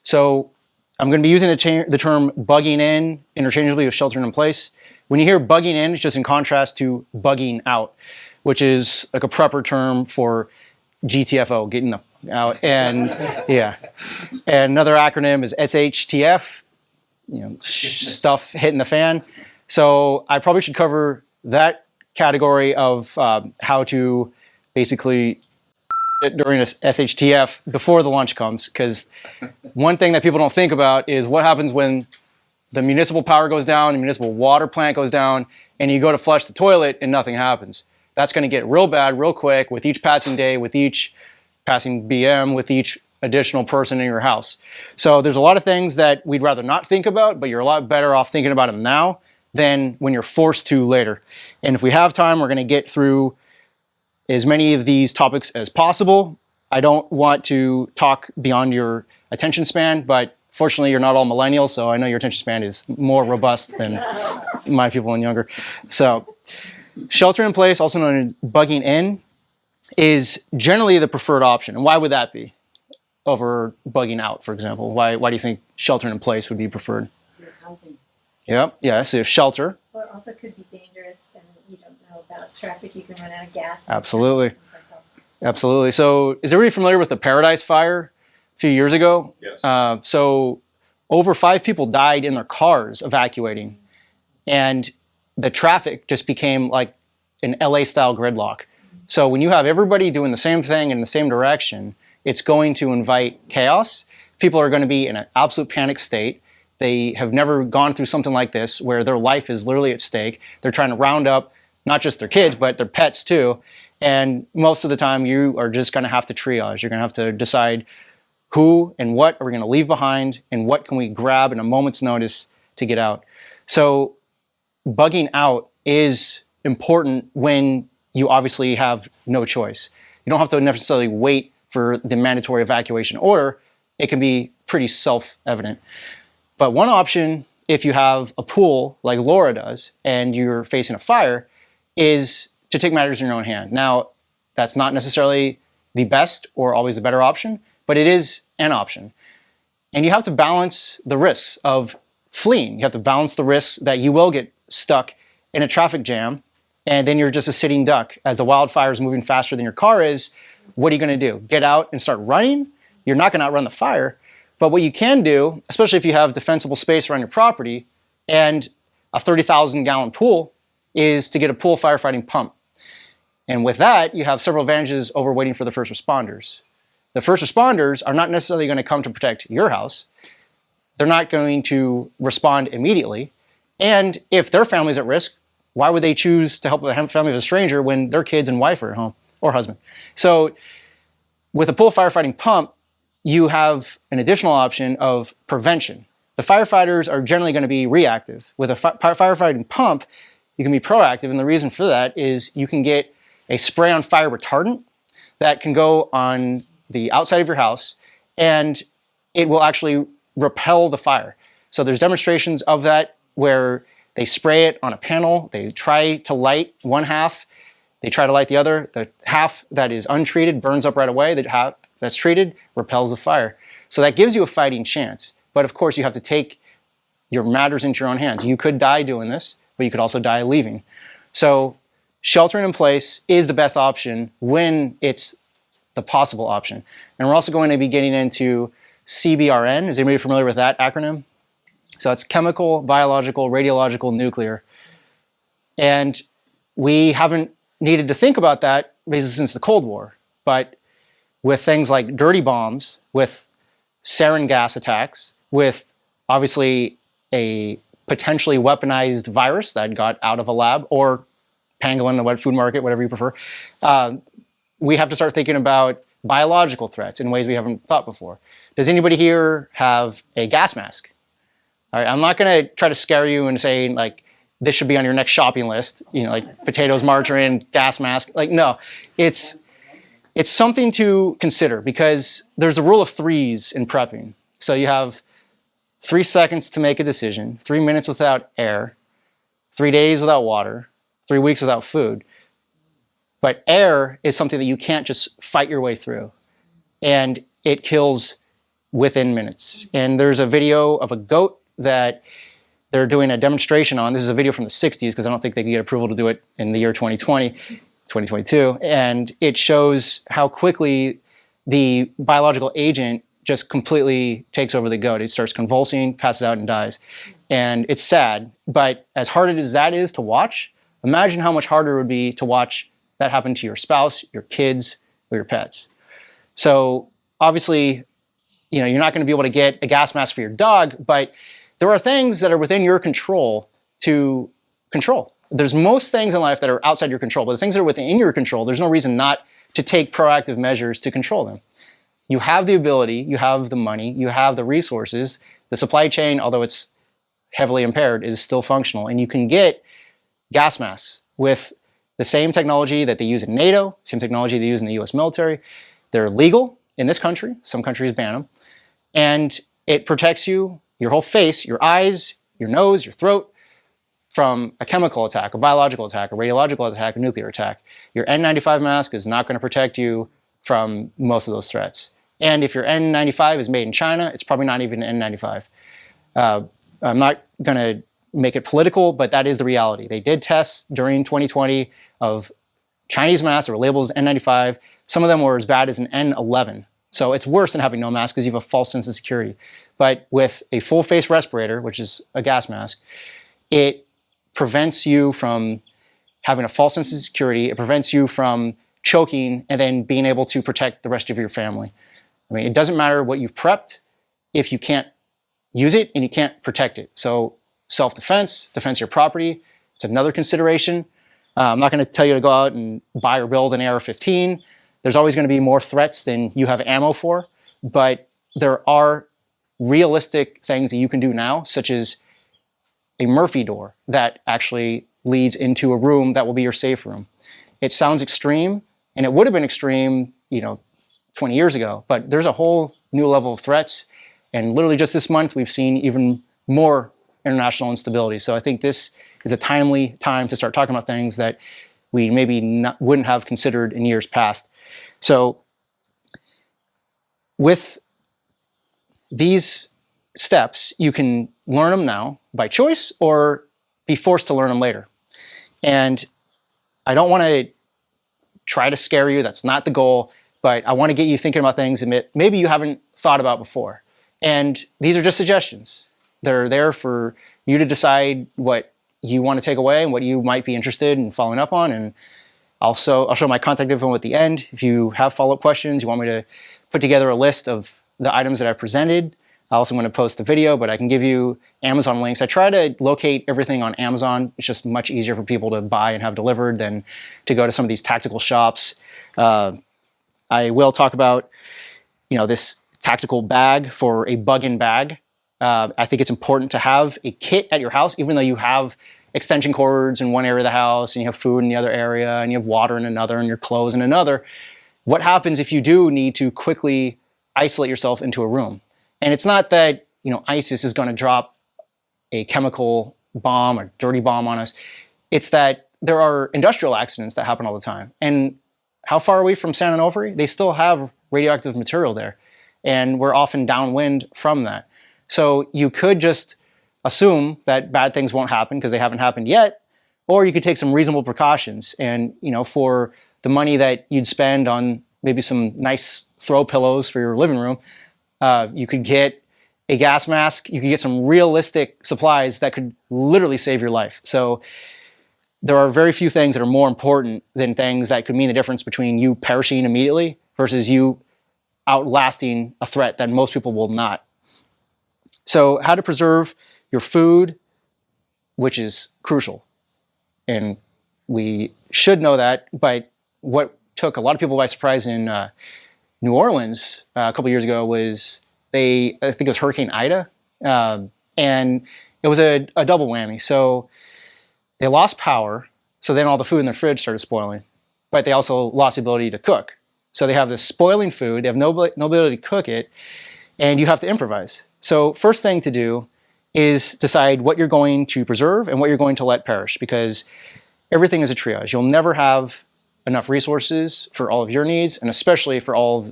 So I'm going to be using the term bugging in interchangeably with sheltering in place. When you hear bugging in, it's just in contrast to bugging out, which is like a prepper term for GTFO, getting the out. And yeah, and another acronym is SHTF, stuff hitting the fan. So I probably should cover that category of how to basically during a SHTF before the lunch comes, because one thing that people don't think about is what happens when the municipal power goes down, the municipal water plant goes down, and you go to flush the toilet and nothing happens. That's going to get real bad real quick with each passing day, with each passing BM, with each additional person in your house. So there's a lot of things that we'd rather not think about, but you're a lot better off thinking about them now than when you're forced to later. And if we have time, we're going to get through as many of these topics as possible. I don't want to talk beyond your attention span, but fortunately you're not all millennials, so I know your attention span is more robust than my people and younger. So shelter in place, also known as bugging in, is generally the preferred option. And why would that be over bugging out, for example? Why do you think sheltering in place would be preferred? Your housing. Yep, yeah, so shelter. Well, it also could be dangerous and you don't know about traffic. You can run out of gas. Absolutely. Absolutely. So is everybody familiar with the Paradise Fire a few years ago? Yes. So over 5 people died in their cars evacuating. And the traffic just became like an LA-style gridlock. So when you have everybody doing the same thing in the same direction, it's going to invite chaos. People are going to be in an absolute panic state. They have never gone through something like this where their life is literally at stake. They're trying to round up not just their kids, but their pets too. And most of the time you are just going to have to triage. You're going to have to decide who and what are we going to leave behind and what can we grab in a moment's notice to get out. So bugging out is important when you obviously have no choice. You don't have to necessarily wait for the mandatory evacuation order. It can be pretty self-evident. But one option, if you have a pool like Laura does and you're facing a fire, is to take matters in your own hand. Now, that's not necessarily the best or always the better option, but it is an option. And you have to balance the risks of fleeing. You have to balance the risks that you will get stuck in a traffic jam and then you're just a sitting duck. As the wildfire is moving faster than your car is, what are you going to do? Get out and start running? You're not going to outrun the fire. But what you can do, especially if you have defensible space around your property and a 30,000 gallon pool, is to get a pool firefighting pump. And with that, you have several advantages over waiting for the first responders. The first responders are not necessarily going to come to protect your house. They're not going to respond immediately. And if their family's at risk, why would they choose to help the family of a stranger when their kids and wife are at home, or husband? So with a pool firefighting pump, you have an additional option of prevention. The firefighters are generally going to be reactive. With a firefighting pump, you can be proactive, and the reason for that is you can get a spray on fire retardant that can go on the outside of your house, and it will actually repel the fire. So there's demonstrations of that where they spray it on a panel, they try to light one half, they try to light the other. The half that is untreated burns up right away, the half that's treated repels the fire. So that gives you a fighting chance. But of course you have to take your matters into your own hands. You could die doing this, but you could also die leaving. So sheltering in place is the best option when it's the possible option. And we're also going to be getting into Cbrn. Is anybody familiar with that acronym? So it's chemical, biological, radiological, nuclear. And we haven't needed to think about that basically since the Cold War. But with things like dirty bombs, with sarin gas attacks, with obviously a potentially weaponized virus that got out of a lab, or pangolin, the wet food market, whatever you prefer, we have to start thinking about biological threats in ways we haven't thought before. Does anybody here have a gas mask? All right, I'm not going to try to scare you and say, like, this should be on your next shopping list, you know, like potatoes, margarine, gas mask. Like, no, it's something to consider because there's a rule of threes in prepping. So you have 3 seconds to make a decision, 3 minutes without air, 3 days without water, 3 weeks without food. But air is something that you can't just fight your way through. And it kills within minutes. And there's a video of a goat that they're doing a demonstration on. This is a video from the 60s because I don't think they could get approval to do it in the year 2022. And it shows how quickly the biological agent just completely takes over the goat. It starts convulsing, passes out, and dies. And it's sad, but as hard as that is to watch, imagine how much harder it would be to watch that happen to your spouse, your kids, or your pets. So obviously, you're not going to be able to get a gas mask for your dog, but there are things that are within your control to control. There's most things in life that are outside your control, but the things that are within your control, there's no reason not to take proactive measures to control them. You have the ability, you have the money, you have the resources. The supply chain, although it's heavily impaired, is still functional, and you can get gas masks with the same technology that they use in NATO, same technology they use in the US military. They're legal in this country. Some countries ban them. And it protects you, your whole face, your eyes, your nose, your throat, from a chemical attack, a biological attack, a radiological attack, a nuclear attack. Your N95 mask is not going to protect you from most of those threats. And if your N95 is made in China, it's probably not even an N95. I'm not going to make it political, but that is the reality. They did tests during 2020 of Chinese masks that were labeled as N95. Some of them were as bad as an N11. So it's worse than having no mask because you have a false sense of security. But with a full face respirator, which is a gas mask, it prevents you from having a false sense of security. It prevents you from choking and then being able to protect the rest of your family. I mean, it doesn't matter what you've prepped if you can't use it and you can't protect it. So self-defense, defense of your property, it's another consideration. I'm not going to tell you to go out and buy or build an AR-15. There's always going to be more threats than you have ammo for, but there are realistic things that you can do now, such as a Murphy door that actually leads into a room that will be your safe room. It sounds extreme, and it would have been extreme, 20 years ago, but there's a whole new level of threats, and literally just this month, we've seen even more international instability. So I think this is a timely time to start talking about things that we maybe wouldn't have considered in years past. So with these steps, you can learn them now by choice or be forced to learn them later. And I don't want to try to scare you. That's not the goal. But I want to get you thinking about things that maybe you haven't thought about before. And these are just suggestions. They're there for you to decide what you want to take away and what you might be interested in following up on. And also, I'll show my contact info at the end. If you have follow-up questions, you want me to put together a list of the items that I presented, I also want to post the video, but I can give you Amazon links. I try to locate everything on Amazon. It's just much easier for people to buy and have delivered than to go to some of these tactical shops. I will talk about, this tactical bag for a bug-in bag. I think it's important to have a kit at your house, even though you have extension cords in one area of the house, and you have food in the other area, and you have water in another, and your clothes in another. What happens if you do need to quickly isolate yourself into a room? And it's not that, ISIS is going to drop a chemical bomb or dirty bomb on us. It's that there are industrial accidents that happen all the time. And how far away from San Onofre? They still have radioactive material there. And we're often downwind from that. So you could just assume that bad things won't happen because they haven't happened yet, or you could take some reasonable precautions. And, for the money that you'd spend on maybe some nice throw pillows for your living room, you could get a gas mask. You could get some realistic supplies that could literally save your life. So there are very few things that are more important than things that could mean the difference between you perishing immediately versus you outlasting a threat that most people will not. So how to preserve your food, which is crucial. And we should know that, but what took a lot of people by surprise in New Orleans a couple years ago was I think it was Hurricane Ida, and it was a double whammy. So they lost power, so then all the food in their fridge started spoiling, but they also lost the ability to cook. So they have this spoiling food, they have no ability to cook it, and you have to improvise. So first thing to do is decide what you're going to preserve and what you're going to let perish, because everything is a triage. You'll never have enough resources for all of your needs, and especially for all of